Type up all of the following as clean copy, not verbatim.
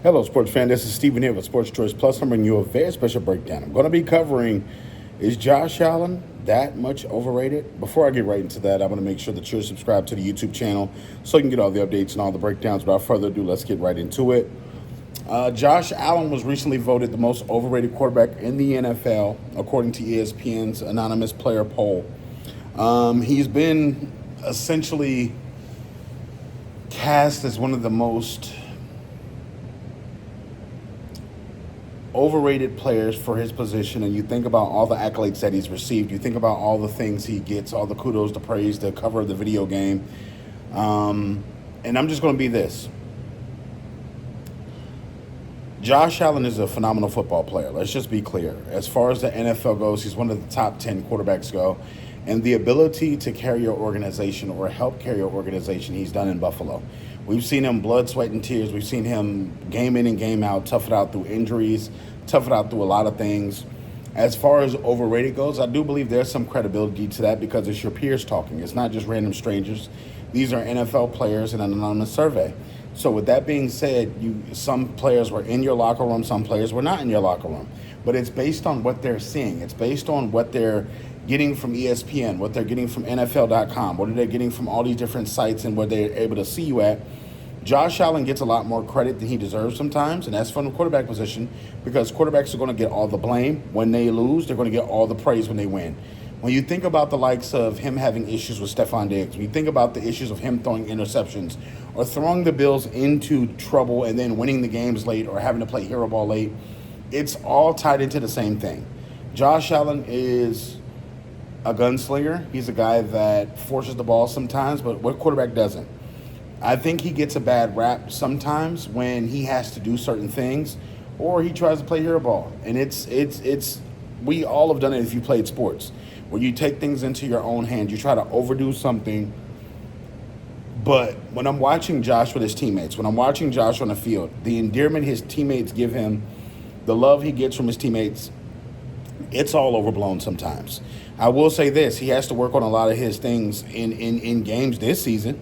Hello, sports fan. This is Steven here with Sports Choice Plus. I'm bringing you a very special breakdown. I'm going to be covering, is Josh Allen that much overrated? Before I get right into that, I want to make sure that you're subscribed to the YouTube channel so you can get all the updates and all the breakdowns. Without further ado, let's get right into it. Josh Allen was recently voted the most overrated quarterback in the NFL, according to ESPN's anonymous player poll. He's been essentially cast as one of the most overrated players for his position, and you think about all the accolades that he's received, you think about all the things he gets, all the kudos, the praise, the cover of the video game. And I'm just going to be this. Josh Allen is a phenomenal football player. Let's just be clear. As far as the NFL goes, he's one of the top 10 quarterbacks go. And the ability to carry your organization or help carry your organization, he's done in Buffalo. We've seen him blood, sweat, and tears. We've seen him game in and game out, tough it out through injuries, tough it out through a lot of things. As far as overrated goes, I do believe there's some credibility to that because it's your peers talking. It's not just random strangers. These are NFL players in an anonymous survey. So with that being said, some players were in your locker room, some players were not in your locker room. But it's based on what they're seeing. It's based on what they're getting from ESPN, what they're getting from NFL.com, what are they getting from all these different sites and where they're able to see you at. Josh Allen gets a lot more credit than he deserves sometimes, and that's from the quarterback position because quarterbacks are going to get all the blame when they lose. They're going to get all the praise when they win. When you think about the likes of him having issues with Stephon Diggs, when you think about the issues of him throwing interceptions or throwing the Bills into trouble and then winning the games late or having to play hero ball late, it's all tied into the same thing. Josh Allen is a gunslinger. He's a guy that forces the ball sometimes, but what quarterback doesn't? I think he gets a bad rap sometimes when he has to do certain things or he tries to play hero ball. And it's we all have done it if you played sports, where you take things into your own hands. You try to overdo something. But when I'm watching Josh with his teammates, when I'm watching Josh on the field, the endearment his teammates give him, the love he gets from his teammates, it's all overblown sometimes. I will say this, he has to work on a lot of his things in games this season.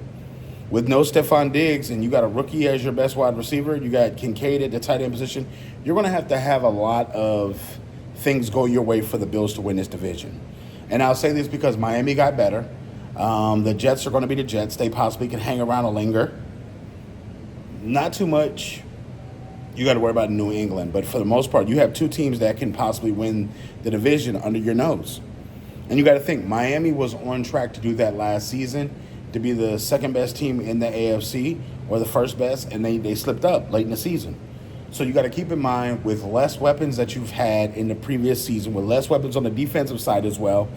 With no Stephon Diggs and you got a rookie as your best wide receiver, you got Kincaid at the tight end position, you're going to have a lot of things go your way for the Bills to win this division. And I'll say this because Miami got better. The Jets are going to be the Jets. They possibly can hang around or linger. Not too much you got to worry about New England, but for the most part, you have two teams that can possibly win the division under your nose. And you got to think, Miami was on track to do that last season, to be the second best team in the AFC or the first best, and they slipped up late in the season. So you got to keep in mind, with less weapons that you've had in the previous season, with less weapons on the defensive side as well,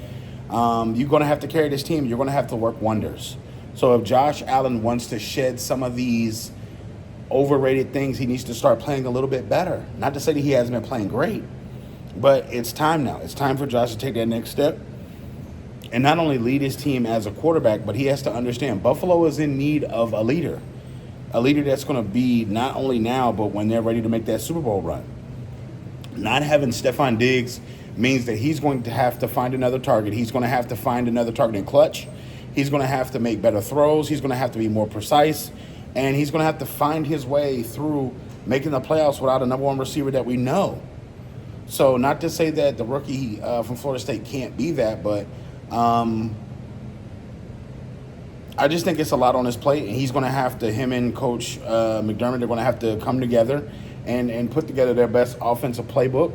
you're going to have to carry this team. You're going to have to work wonders. So if Josh Allen wants to shed some of these overrated things, he needs to start playing a little bit better. Not to say that he hasn't been playing great, but it's time now. It's time for Josh to take that next step and not only lead his team as a quarterback, but he has to understand Buffalo is in need of a leader that's going to be not only now, but when they're ready to make that Super Bowl run. Not having Stephon Diggs means that he's going to have to find another target. He's going to have to find another target in clutch. He's going to have to make better throws. He's going to have to be more precise. And he's going to have to find his way through making the playoffs without a number one receiver that we know. So not to say that the rookie from Florida State can't be that, but I just think it's a lot on his plate, and he's going to have to, him and Coach McDermott, they're going to have to come together and put together their best offensive playbook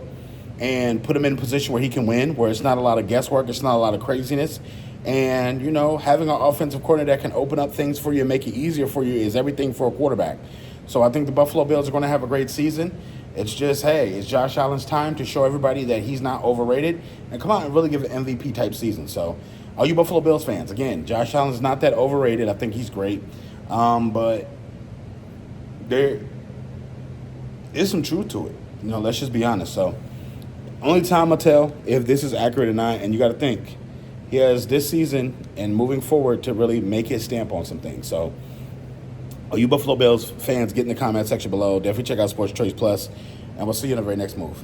and put him in a position where he can win, where it's not a lot of guesswork, it's not a lot of craziness. And, having an offensive coordinator that can open up things for you and make it easier for you is everything for a quarterback. So I think the Buffalo Bills are going to have a great season. It's just, hey, it's Josh Allen's time to show everybody that he's not overrated and come out and really give an MVP-type season. So all you Buffalo Bills fans, again, Josh Allen's not that overrated. I think he's great. But there is some truth to it. Let's just be honest. So only time will tell if this is accurate or not. And you got to think, he has this season and moving forward to really make his stamp on some things. So all you Buffalo Bills fans, get in the comment section below. Definitely check out Sports Choice Plus, and we'll see you in the very next move.